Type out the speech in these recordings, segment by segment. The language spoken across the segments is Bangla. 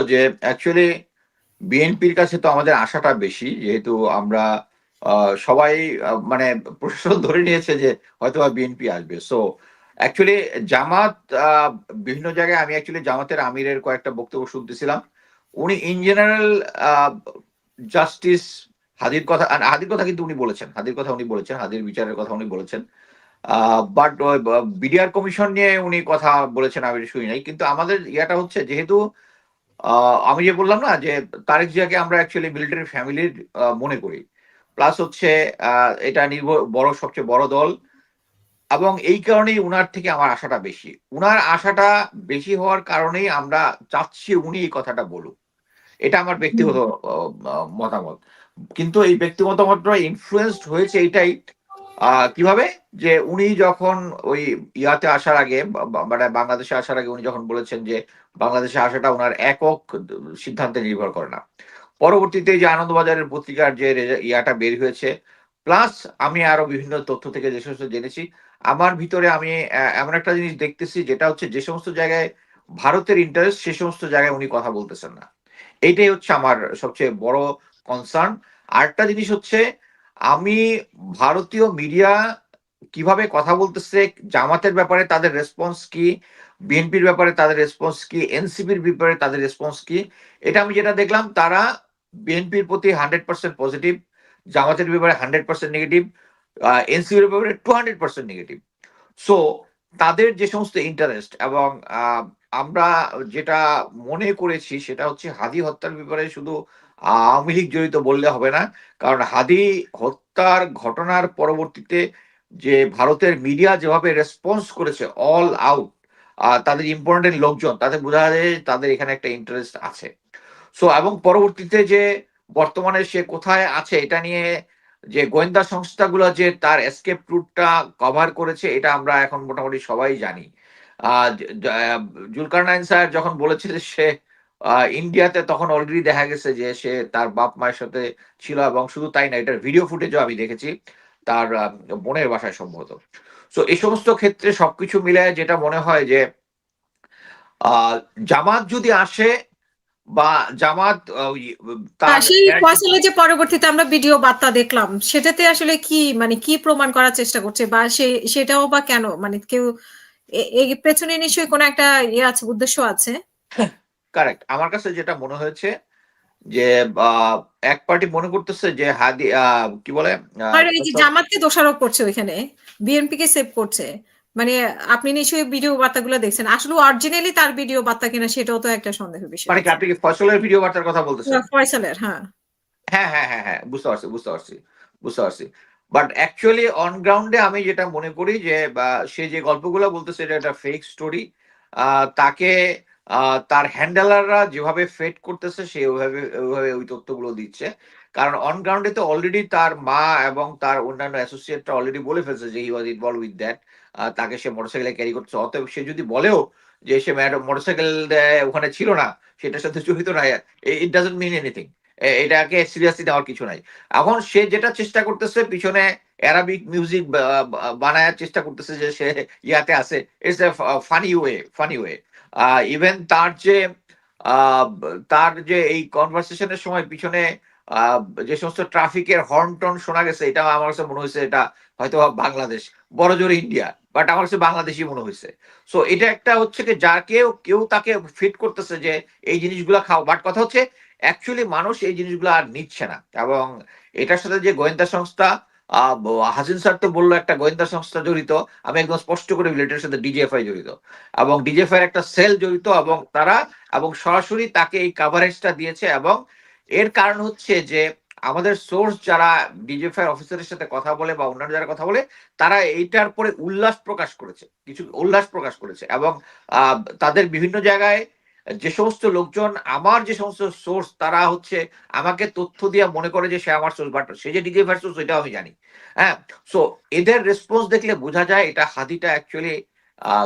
যে অ্যাকচুয়ালি বিএনপির কাছে তো আমাদের আশাটা বেশি। যেহেতু আমরা সবাই মানে প্রশাসন ধরে নিয়েছে যে হয়তোবা বিএনপি আসবে। সো অ্যাকচুয়ালি জামাত আ বিভিন্ন জায়গায় আমি অ্যাকচুয়ালি জামাতের আমিরের কয়েকটা বক্তব্য শুনতেছিলাম। উনি ইন জেনারেল আ জাস্টিস হাদির কথা কিন্তু উনি বলেছেন। হাদির কথা উনি বলেছেন। হাদির বিচারের কথা উনি বলেছেন। আ বাট ওই বিডিআর কমিশন নিয়ে উনি কথা বলেছেন আমি শুনি নাই। কিন্তু আমাদের ইয়াটা হচ্ছে যেহেতু আ আমি যে বললাম না যে তারেক জিয়াকে আমরা অ্যাকচুয়ালি মিলিটারি ফ্যামিলির মনে করি। প্লাস হচ্ছে আ এটা সবচেয়ে বড় দল এবং এই কারণেই উনার থেকে আমার আশাটা বেশি। উনার আশাটা বেশি হওয়ার কারণেই আমরা চাচ্ছি উনি এই কথাটা বলুক। এটা আমার হুম। ব্যক্তিগত অ আ মতামত। কিন্তু এই ব্যক্তিগত মতটা ইনফ্লুয়েন্সড হয়েছে এইটাই কিভাবে? যে উনি যখন ওই ইয়াতে আসার আগে মানে বাংলাদেশে আসার আগে উনি যখন বলেছেন যে বাংলাদেশে আসাটা উনার একক সিদ্ধান্তে নির্ভর করে না। পরবর্তীতে যে আনন্দবাজারের পত্রিকার যে ইয়াটা বের হয়েছে, প্লাস আমি আরো বিভিন্ন তথ্য থেকে যে সমস্ত জেনেছি, আমার ভিতরে আমি এমন একটা জিনিস দেখতেছি যেটা হচ্ছে যে সমস্ত জায়গায় ভারতের ইন্টারেস্ট সে সমস্ত জায়গায় উনি কথা বলতেছেন না। এইটাই হচ্ছে আমার সবচেয়ে বড় কনসার্ন। আরেকটা জিনিস হচ্ছে আমি ভারতীয় মিডিয়া কিভাবে কথা বলতেছে, জামাতের ব্যাপারে তাদের রেসপন্স কি, বিএনপির ব্যাপারে তাদের রেসপন্স কি, এনসিপির ব্যাপারে তাদের রেসপন্স কি, এটা আমি যেটা দেখলাম তারা বিএনপির প্রতি 100% পজিটিভ, জামাতের ব্যাপারে 100% নেগেটিভ, এনসিপির ব্যাপারে 200% নেগেটিভ। সো তাদের যে সমস্ত ইন্টারেস্ট এবং আমরা যেটা মনে করেছি সেটা হচ্ছে হাদি হত্যার ব্যাপারে শুধু আওয়ামী লীগ জড়িত বললে হবে না। কারণ হাদি হত্যার ঘটনার পরবর্তীতে যে ভারতের মিডিয়া যেভাবে রেসপন্স করেছে অল আউট তাদের ইম্পোর্টেন্ট লোকজন তাদের বোঝা যায় যে তাদের এখানে একটা ইন্টারেস্ট আছে। সো এবং পরবর্তীতে যে বর্তমানে সে কোথায় আছে এটা নিয়ে যে গোয়েন্দা সংস্থাগুলো যে তার এসকেপ রুটটা কভার করেছে এটা আমরা এখন মোটামুটি সবাই জানি। আ জ জ জুলকারনাইন স্যার যখন বলেছে যে সে ইন্ডিয়াতে তখন অলরেডি দেখা গেছে যে সে তার বাপ-মায়ের সাথে ছিল এবং শুধু তাই না এটার ভিডিও ফুটেজও আমি দেখেছি। তার বোনের বাসায় সম্ভবত। সো এই সমস্ত ক্ষেত্রে সবকিছু মিলায়ে যেটা মনে হয় যে আ জামাত যদি আসে বা জামাত ওই তার সেই ন্যারেটিভ ফয়সালের যে পরবর্তীতে আমরা ভিডিও বার্তা দেখলাম, সেটাতে আসলে কি মানে কি প্রমাণ করার চেষ্টা করছে? বা সেটাও বা কেন? মানে কেউ এর পেছনে নিশ্চয়ই কোনো একটা ইয়ে আছে, উদ্দেশ্য আছে। কারেক্ট। আমার কাছে যেটা মনে হয়েছে যে আ এক পার্টি মনে করতেছে যে হাদি কি বলে? আ আর এই যে জামাতকে দোষারোপ করছে ওইখানে, বিএনপি কে সেভ করছে। মানে আপনি নিশ্চয়ই ভিডিও বার্তাগুলো দেখছেন। আসলে অরিজিনালি তার ভিডিও বার্তা কিনা সেটাও তো একটা সন্দেহের বিষয় মানে কি আছে। আপনি কি ফয়সলের ভিডিও বার্তার কথা বলতেছেন? ফয়সালের, হ্যাঁ। হ্যাঁ। বুঝতে পারছি, বুঝতে পারছি, বুঝতে পারছি। বাট অ্যাকচুয়ালি অন গ্রাউন্ড এ আমি যেটা মনে করি যে সে যে গল্পগুলা বলতেছে এটা একটা ফেক স্টোরি। আ তাকে আ তার হ্যান্ডেলাররা যেভাবে ফেড করতেছে সে ওইভাবে ওই তথ্যগুলো দিচ্ছে। কারণ অন গ্রাউন্ড এ তো অলরেডি তার মা এবং তার অন্যান্য অ্যাসোসিয়েটরা অলরেডি বলে ফেলছে যে হি ওয়াজ ইনভলভড উইথ দ্যাট। তাকে সে মোটরসাইকেলে ক্যারি করতেছে। অতএব সে যদি বলেও যে সে মোটরসাইকেল ওখানে ছিল না, সেটার সাথে জড়িত না, ইট ডাজন্ট মিন এনিথিং। এটাকে সিরিয়াসলি নেওয়ার কিছু নাই। এখন সে যেটা চেষ্টা করতেছে পিছনে অ্যারাবিক মিউজিক বানায়ার চেষ্টা করতেছে যে সে ইয়াতে আছে। It's a funny way. Even uh তার যে এই কনভারসেশন এর সময় পিছনে আ যে সমস্ত ট্রাফিকের হর্ন-টর্ন শোনা গেছে এটাও আমার কাছে মনে হইছে এটা হয়তোবা বাংলাদেশ। বড়জোর ইন্ডিয়া। বাট আমার কাছে বাংলাদেশী মনে হইছে। সো এটা একটা হচ্ছে কি কেউ তাকে ফিট করতেছে যে এই জিনিসগুলা খাও। বাট কথা হচ্ছে অ্যাকচুয়ালি মানুষ এই জিনিসগুলো আর নিচ্ছে না। এবং এটার সাথে যে গোয়েন্দা সংস্থা আ ব হাসিন স্যার তো বলল একটা গোয়েন্দা সংস্থা জড়িত। আমি একদম স্পষ্ট করে বলি এটার সাথে ডিজিএফআই জড়িত। এবং ডিজিএফআই এর একটা সেল জড়িত এবং সরাসরি তাকে এই কভারেজটা দিয়েছে এবং এর কারণ হচ্ছে যে আমাদের সোর্স যারা ডিজিএফআই অফিসারের সাথে কথা বলে বা অন্যান্য যারা কথা বলে তারা এইটার পরে উল্লাস প্রকাশ করেছে এবং আ তাদের বিভিন্ন জায়গায় যে সমস্ত লোকজন আমার যে সমস্ত সোর্স তারা হচ্ছে আমাকে তথ্য দিয়ে মনে করে যে সে আমার সোর্স বাট সে যে ডিজে ভার্সুস এটাও আমি জানি। হ্যাঁ? সো এদের রেসপন্স দেখলে বোঝা যায় এটা হাদিটা অ্যাকচুয়ালি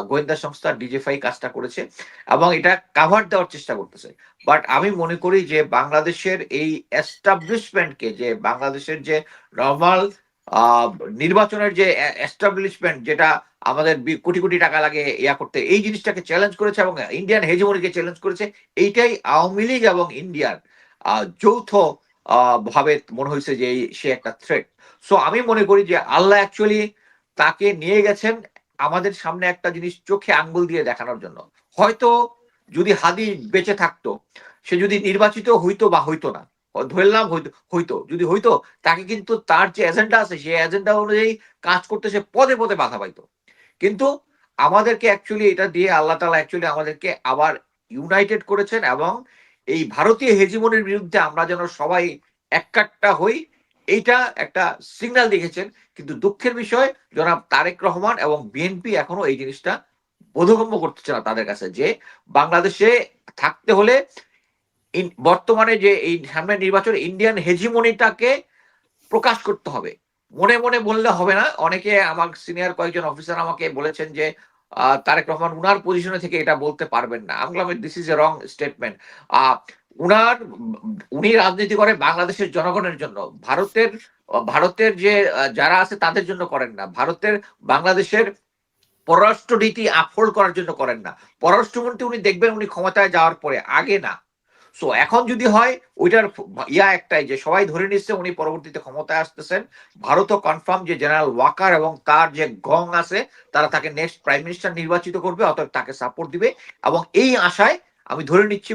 গোয়েন্দা সংস্থা ডিজিএফআই কাজটা করেছে এবং এটা কাভার দেওয়ার চেষ্টা করতেছে। বাট আমি মনে করি যে বাংলাদেশের এই এস্টাবলিশমেন্ট কে যে বাংলাদেশের যে নরমাল আহ, নির্বাচনের যে এস্টাবলিশমেন্ট, যেটা আমাদের কোটি কোটি টাকা লাগে ইয়া করতে, এই জিনিসটাকে চ্যালেঞ্জ করেছে এবং ইন্ডিয়ান হেজিমনিকে চ্যালেঞ্জ করেছে। এইটাই আওয়ামী লীগ এবং ইন্ডিয়ার যৌথ ভাবে মনে হয়েছে যে সে একটা থ্রেট। সো আমি মনে করি যে আল্লাহ অ্যাকচুয়ালি তাকে নিয়ে গেছেন আমাদের সামনে একটা জিনিস চোখে আঙ্গুল দিয়ে দেখানোর জন্য। হয়তো যদি হাদি বেঁচে থাকতো, সে যদি নির্বাচিত হইতো বা হইতো না, ধরলাম হইতো হইতো, যদি হইতো, তাকে কিন্তু তার যে এজেন্ডা আছে সেই এজেন্ডা অনুযায়ী কাজ করতে সে পদে পদে বাধা পাইতো। কিন্তু আমাদেরকে অ্যাকচুয়ালি এটা দিয়ে আল্লাহ তাআলা অ্যাকচুয়ালি আমাদেরকে আবার ইউনাইটেড করেছেন এবং এই ভারতীয় হেজিমনির বিরুদ্ধে আমরা যেন সবাই এককাট্টা হই, এইটা একটা সিগন্যাল দেখেছেন। কিন্তু দুঃখের বিষয় জনাব তারেক রহমান এবং বিএনপি এখনো এই জিনিসটা বোধগম্য করতেছে না তাদের কাছে, যে বাংলাদেশে থাকতে হলে বর্তমানে যে এই সামনের নির্বাচন ইন্ডিয়ান হেজিমনিটাকে প্রকাশ করতে হবে। মনে মনে বললে হবে না। অনেকে আমার সিনিয়র কয়েকজন অফিসার আমাকে বলেছেন যে তারেক রহমান উনার পজিশনে থেকে এটা বলতে পারবেন না। আমি বললাম this is a wrong statement. উনার উনি রাজনীতি করে বাংলাদেশের জনগণের জন্য। ভারতের ভারতের যে যারা আছে তাদের জন্য করেন না। ভারতের বাংলাদেশের পররাষ্ট্র নীতি আপহোল্ড করার জন্য করেন না। পররাষ্ট্রমন্ত্রী উনি দেখবেন উনি ক্ষমতায় যাওয়ার পরে, আগে না। সো এখন যদি হয় ওইটার একটাই, যে সবাই ধরে নিচ্ছে উনি পরবর্তীতে ক্ষমতায় আসতেছেন। ভারতও কনফার্ম যে জেনারেল ওয়াকার এবং তার যে গং আছে তারা তাকে নেক্সট প্রাইম মিনিস্টার নির্বাচিত করবে, অতএব তাকে সাপোর্ট দিবে। এবং এই আশায় আমি ধরে নিচ্ছি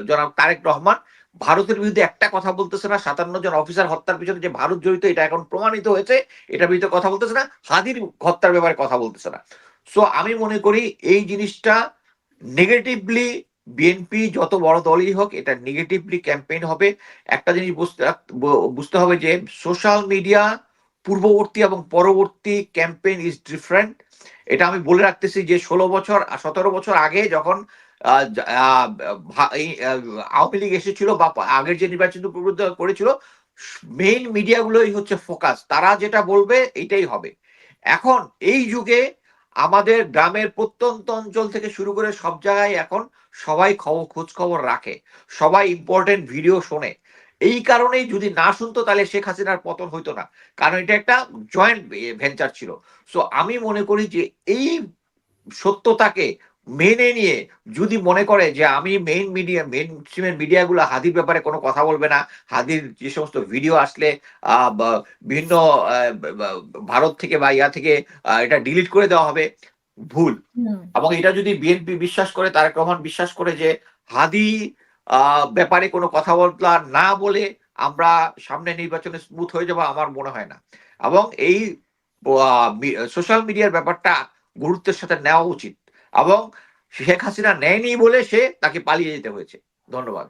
জনাব তারেক রহমান ভারতের বিরুদ্ধে একটা কথা বলতেছে না। 57 জন অফিসার হত্যার পিছনে যে ভারত জড়িত এটা এখন প্রমাণিত হয়েছে, এটার বিরুদ্ধে কথা বলতেছে না। হাদির হত্যার ব্যাপারে কথা বলতেছে না। সো আমি মনে করি এই জিনিসটা নেগেটিভলি, বিএনপি যত বড় দলই হোক এটা নেগেটিভলি ক্যাম্পেইন হবে। একটা জিনিস বুঝতে হবে যে সোশ্যাল মিডিয়া পূর্ববর্তী এবং পরবর্তী ক্যাম্পেইন ইজ ডিফারেন্ট। এটা আমি বলে রাখতেছি যে 16 বছর 17 বছর আগে যখন আওয়ামী লীগ এসেছিল বা আগের যে নির্বাচন করেছিল, মেইন মিডিয়াগুলোই হচ্ছে ফোকাস, তারা যেটা বলবে এইটাই হবে। এখন এই যুগে আমাদের গ্রামের প্রত্যন্ত অঞ্চল থেকে শুরু করে সব জায়গায় এখন সবাই খোঁজ খবর রাখে, সবাই ইম্পর্টেন্ট ভিডিও শোনে। এই কারণেই যদি না শুনতো তাহলে শেখ হাসিনার পতন হইতো না, কারণ এটা একটা জয়েন্ট ভেঞ্চার ছিল। সো আমি মনে করি যে এই সত্যতাকে মেনে নিয়ে যদি মনে করে যে আমি মেইন স্ট্রিমের মিডিয়াগুলো হাদির ব্যাপারে কোনো কথা বলবে না, হাদির যে সমস্ত ভিডিও আসলে বিভিন্ন ভারত থেকে বা ইয়া থেকে এটা ডিলিট করে দেওয়া হবে, ভুল। এবং এটা যদি বিএনপি বিশ্বাস করে, তারেক রহমান বিশ্বাস করে যে হাদি ব্যাপারে কোনো কথা বলা না বলে আমরা সামনে নির্বাচনে স্মুথ হয়ে যাবো, আমার মনে হয় না। এবং এই সোশ্যাল মিডিয়ার ব্যাপারটা গুরুত্বের সাথে নেওয়া উচিত। এবং শেখ হাসিনা নেয়নি বলে তাকে পালিয়ে যেতে হয়েছে। ধন্যবাদ।